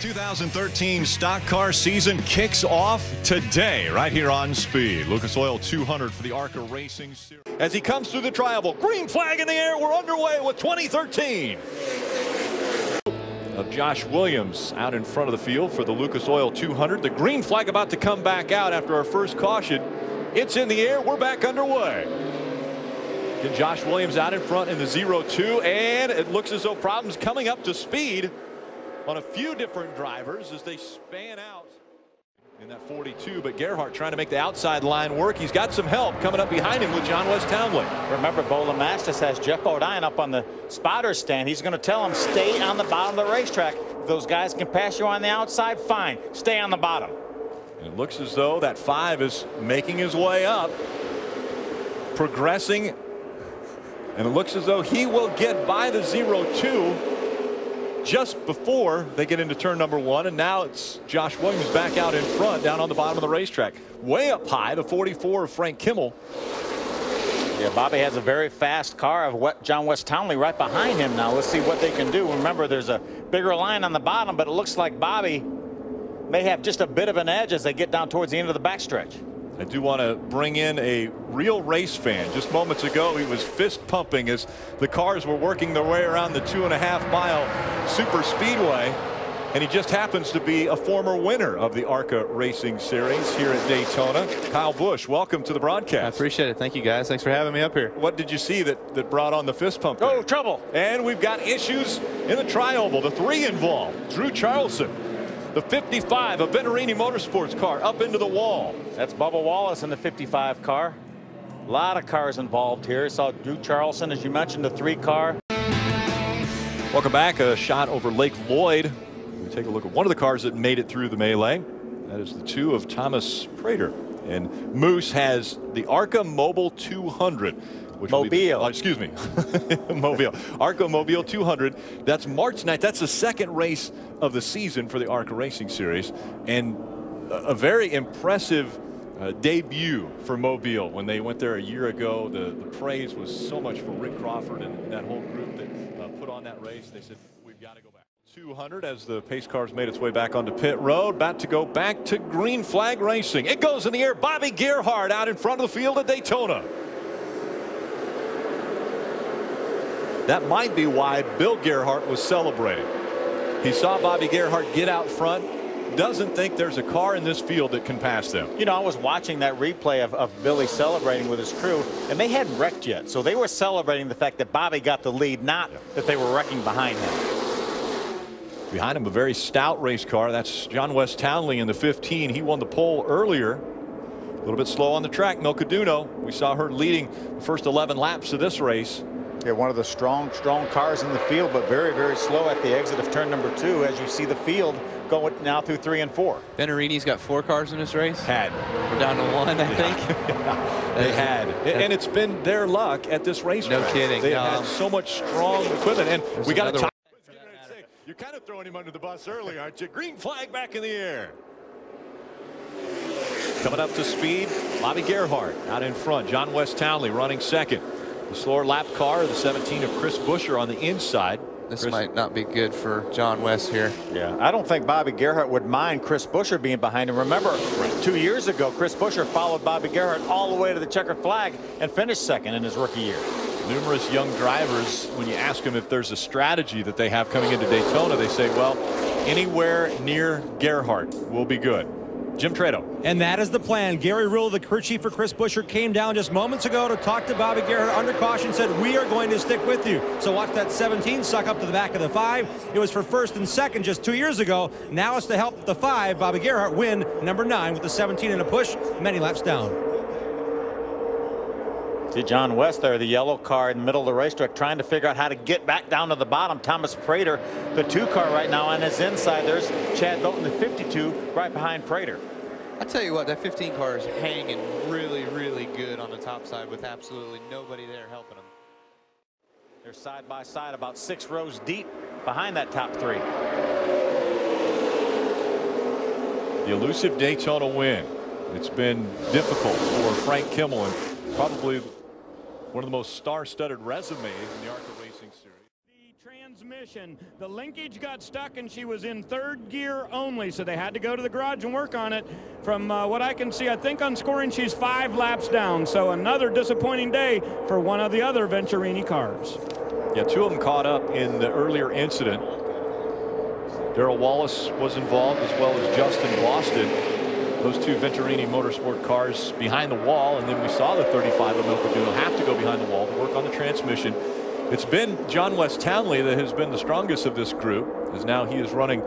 2013 stock car season kicks off today right here on Speed. Lucas Oil 200 for the ARCA Racing Series. As he comes through the tri-oval, green flag in the air. We're underway with 2013. Of Josh Williams out in front of the field for the Lucas Oil 200. The green flag about to come back out after our first caution. It's in the air. We're back underway. Again, Josh Williams out in front in the 0-2, and it looks as though problems coming up to speed on a few different drivers as they span out in that 42. But Gerhart trying to make the outside line work. He's got some help coming up behind him with John West Townley. Remember, Bola Mastis has Jeff Bodine up on the spotter stand. He's going to tell him, stay on the bottom of the racetrack. If those guys can pass you on the outside, fine. Stay on the bottom. And it looks as though that 5 is making his way up, progressing, and it looks as though he will get by the 0-2 just before they get into turn number 1. And now it's Josh Williams back out in front down on the bottom of the racetrack. Way up high, the 44 of Frank Kimmel. Yeah, Bobby has a very fast car of John West Townley right behind him now. Let's see what they can do. Remember, there's a bigger line on the bottom, but it looks like Bobby may have just a bit of an edge as they get down towards the end of the backstretch. I do want to bring in a real race fan. Just moments ago, he was fist pumping as the cars were working their way around the 2.5-mile super speedway. And he just happens to be a former winner of the ARCA Racing Series here at Daytona. Kyle Busch, welcome to the broadcast. I appreciate it. Thank you, guys. Thanks for having me up here. What did you see that brought on the fist pump there? Oh, trouble. And we've got issues in the tri-oval. The 3 involved. Drew Charlson, the 55 of Venturini Motorsports car, up into the wall. That's Bubba Wallace in the 55 car. A lot of cars involved here. Saw Drew Charlson, as you mentioned, the 3 car. Welcome back. A shot over Lake Lloyd. We take a look at one of the cars that made it through the melee. That is the 2 of Thomas Praytor. And Moose has the ARCA-Mobile 200. Which Mobile. Excuse me. Mobile. ARCA-Mobile 200. That's March 9th. That's the second race of the season for the ARCA Racing Series. And a very impressive debut for Mobile. When they went there a year ago, the praise was so much for Rick Crawford and that whole group that put on that race. They said, we've got to go back. 200 as the pace cars made its way back onto pit road. About to go back to green flag racing. It goes in the air. Bobby Gerhart out in front of the field at Daytona. That might be why Bill Gerhart was celebrating. He saw Bobby Gerhart get out front. Doesn't think there's a car in this field that can pass them. You know, I was watching that replay of Billy celebrating with his crew, and they hadn't wrecked yet. So they were celebrating the fact that Bobby got the lead, not that they were wrecking behind him. Behind him, a very stout race car. That's John West Townley in the 15. He won the pole earlier. A little bit slow on the track. Milka Duno, we saw her leading the first 11 laps of this race. Yeah, one of the strong cars in the field, but very, very slow at the exit of turn number 2 as you see the field going now through 3 and 4. Venturini's got 4 cars in this race. Had. We're down to 1, I think. They had. And it's been their luck at this racetrack. No kidding. They had so much strong equipment. And we got to you're kind of throwing him under the bus early, aren't you? Green flag back in the air. Coming up to speed, Bobby Gerhart out in front. John West Townley running second. The slower lap car, the 17 of Chris Buescher on the inside. This might not be good for John West here. Yeah, I don't think Bobby Gerhart would mind Chris Buescher being behind him. Remember, 2 years ago, Chris Buescher followed Bobby Gerhart all the way to the checkered flag and finished second in his rookie year. Numerous young drivers, when you ask them if there's a strategy that they have coming into Daytona, they say, well, anywhere near Gerhart will be good. Jim Trado. And that is the plan. Gary Rill, the crew chief for Chris Buescher, came down just moments ago to talk to Bobby Gerhart under caution, said, we are going to stick with you. So watch that 17 suck up to the back of the 5. It was for first and second just 2 years ago. Now it's to help the 5, Bobby Gerhart, win number 9 with the 17 in a push, many laps down. See John West there, the yellow car in the middle of the racetrack, trying to figure out how to get back down to the bottom. Thomas Praytor, the 2 car right now on his inside. There's Chad Bolton, the 52, right behind Praytor. I tell you what, that 15 car is hanging really, really good on the top side with absolutely nobody there helping them. They're side by side, about 6 rows deep behind that top 3. The elusive Daytona win. It's been difficult for Frank Kimmel and probably one of the most star-studded resumes in the ARCA Racing Series. The transmission. The linkage got stuck and she was in third gear only, so they had to go to the garage and work on it. From what I can see, I think on scoring she's 5 laps down, so another disappointing day for one of the other Venturini cars. Yeah, 2 of them caught up in the earlier incident. Darrell Wallace was involved, as well as Justin Boston. Those 2 Venturini Motorsport cars behind the wall, and then we saw the 35 of Milcaduno have to go behind the wall to work on the transmission. It's been John West Townley that has been the strongest of this group, as now he is running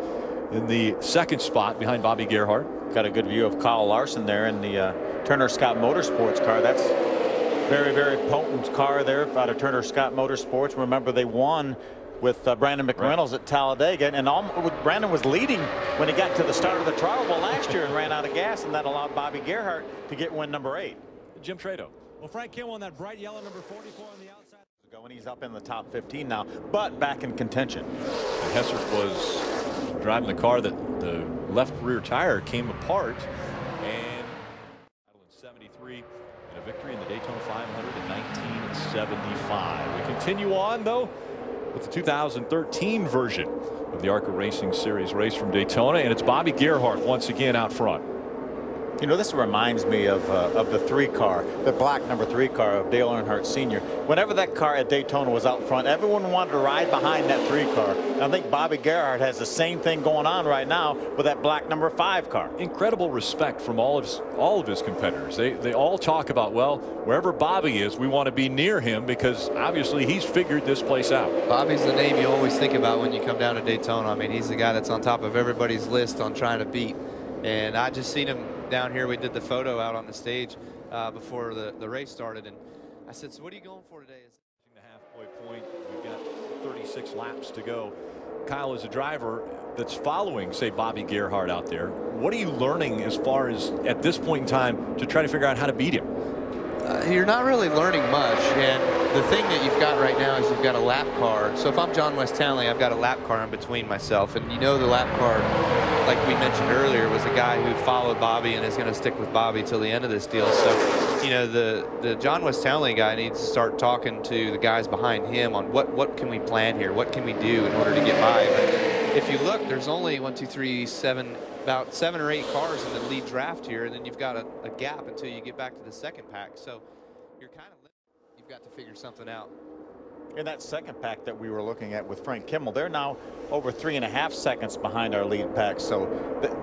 in the second spot behind Bobby Gerhart. Got a good view of Kyle Larson there in the Turner Scott Motorsports car. That's very, very potent car there out of Turner Scott Motorsports. Remember, they won with Brandon McReynolds at Talladega, and Brandon was leading when he got to the start of the trial well last year and ran out of gas, and that allowed Bobby Gerhart to get win number 8. Jim Trado. Well, Frank Kimmel on that bright yellow number 44 on the outside. And he's up in the top 15 now, but back in contention. Hessert was driving the car that the left rear tire came apart, and in 73 and a victory in the Daytona 500 in 1975. We continue on though with the 2013 version of the ARCA Racing Series race from Daytona, and it's Bobby Gerhart once again out front. You know, this reminds me of the 3 car, the black number 3 car of Dale Earnhardt Sr. Whenever that car at Daytona was out front, everyone wanted to ride behind that 3 car. And I think Bobby Gerhart has the same thing going on right now with that black number 5 car. Incredible respect from all of his competitors. They all talk about, well, wherever Bobby is, we want to be near him, because obviously he's figured this place out. Bobby's the name you always think about when you come down to Daytona. I mean, he's the guy that's on top of everybody's list on trying to beat. And I just seen him down here. We did the photo out on the stage before the race started, and I said, so what are you going for today? The halfway point, we've got 36 laps to go. Kyle, is a driver that's following, say, Bobby Gerhart out there, what are you learning as far as at this point in time to try to figure out how to beat him? You're not really learning much, and the thing that you've got right now is you've got a lap car. So if I'm John West Townley, I've got a lap car in between myself, and you know the lap car, like we mentioned earlier, was a guy who followed Bobby and is going to stick with Bobby till the end of this deal. So, you know, the John West Townley guy needs to start talking to the guys behind him on what can we plan here, what can we do in order to get by. But if you look, there's only 1, 2, 3, 7, about 7 or 8 cars in the lead draft here, and then you've got a gap until you get back to the second pack. So you're kind of limited. You've got to figure something out. In that second pack that we were looking at with Frank Kimmel, they're now over 3.5 seconds behind our lead pack. So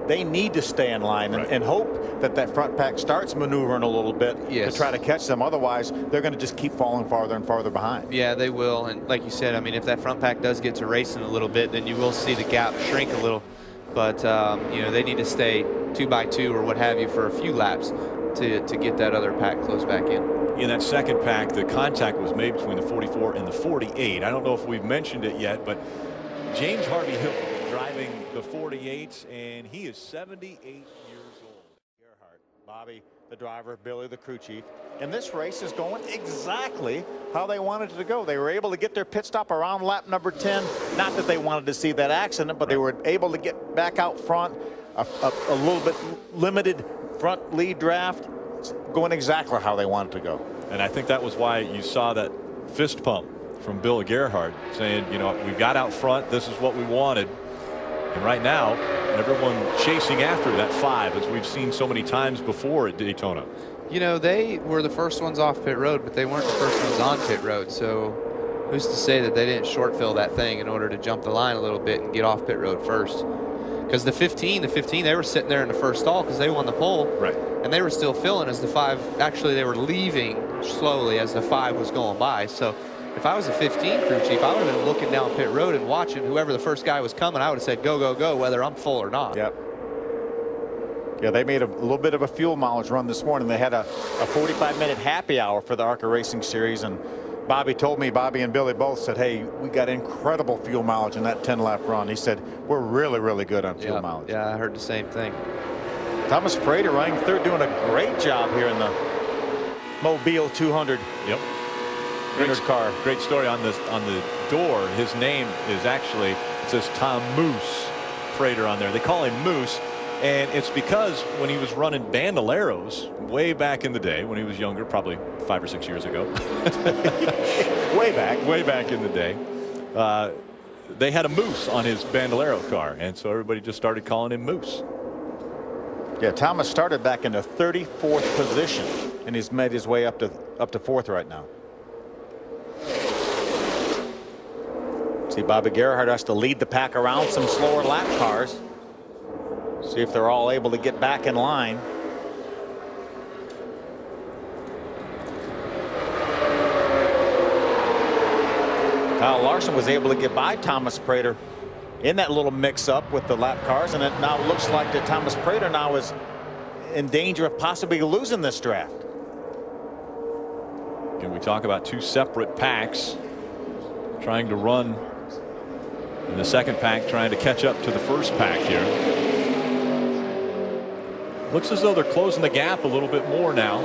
they need to stay in line and hope that that front pack starts maneuvering a little bit to try to catch them. Otherwise, they're going to just keep falling farther and farther behind. Yeah, they will. And like you said, I mean, if that front pack does get to racing a little bit, then you will see the gap shrink a little. But, you know, they need to stay 2 by 2 or what have you for a few laps to get that other pack closed back in. In that second pack, the contact was made between the 44 and the 48. I don't know if we've mentioned it yet, but James Harvey Hilton driving the 48, and he is 78 years old. Gerhart, Bobby, the driver, Billy, the crew chief. And this race is going exactly how they wanted it to go. They were able to get their pit stop around lap number 10. Not that they wanted to see that accident, but they were able to get back out front, a little bit limited front lead draft, going exactly how they wanted to go. And I think that was why you saw that fist pump from Bill Gerhart saying, you know, we got out front, this is what we wanted. And right now, everyone chasing after that 5, as we've seen so many times before at Daytona. You know, they were the first ones off pit road, but they weren't the first ones on pit road. So who's to say that they didn't short fill that thing in order to jump the line a little bit and get off pit road first? Because the 15, they were sitting there in the first stall because they won the pole. Right. And they were still filling as the 5, actually they were leaving slowly as the 5 was going by. So if I was a 15 crew chief, I would have been looking down pit road and watching whoever the first guy was coming. I would have said, go, go, go, whether I'm full or not. Yep. Yeah, they made a little bit of a fuel mileage run this morning. They had a 45-minute happy hour for the ARCA Racing Series, and Bobby told me, Bobby and Billy both said, hey, we got incredible fuel mileage in that 10-lap run. He said, we're really, really good on fuel mileage. Yeah, I heard the same thing. Thomas Praytor running third, doing a great job here in the Mobile 200. Yep. Winner's car. Great story on the door. His name is actually, it says Tom Moose Praytor on there. They call him Moose. And it's because when he was running Bandoleros way back in the day, when he was younger, probably 5 or 6 years ago, way back in the day, they had a moose on his Bandolero car, and so everybody just started calling him Moose. Yeah, Thomas started back in the 34th position, and he's made his way up to fourth right now. See, Bobby Gerhart has to lead the pack around some slower lap cars. See if they're all able to get back in line. Kyle Larson was able to get by Thomas Praytor in that little mix-up with the lap cars, and it now looks like that Thomas Praytor now is in danger of possibly losing this draft. Can we talk about two separate packs trying to run in the second pack, trying to catch up to the first pack here? Looks as though they're closing the gap a little bit more now.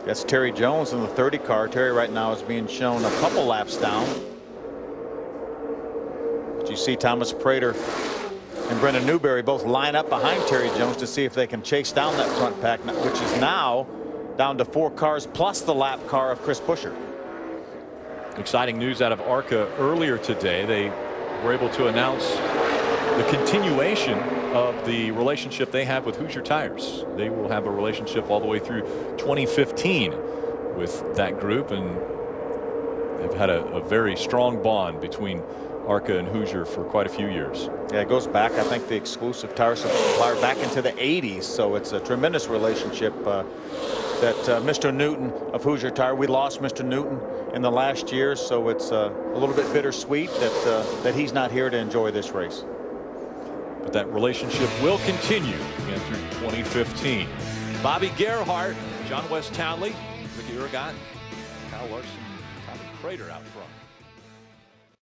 That's Terry Jones in the 30 car. Terry right now is being shown a couple laps down. But you see Thomas Praytor and Brendan Newberry both line up behind Terry Jones to see if they can chase down that front pack, which is now down to 4 cars plus the lap car of Chris Buescher. Exciting news out of ARCA earlier today. They were able to announce the continuation of the relationship they have with Hoosier Tires. They will have a relationship all the way through 2015 with that group, and they've had a very strong bond between ARCA and Hoosier for quite a few years. Yeah, it goes back, I think, the exclusive tire supplier back into the 80s, so it's a tremendous relationship. That Mr. Newton of Hoosier Tire, we lost Mr. Newton in the last year, so it's a little bit bittersweet that he's not here to enjoy this race. But that relationship will continue again through 2015. Bobby Gerhart, John West Townley, Ricky Urgot, Kyle Larson, Tommy Praytor out front.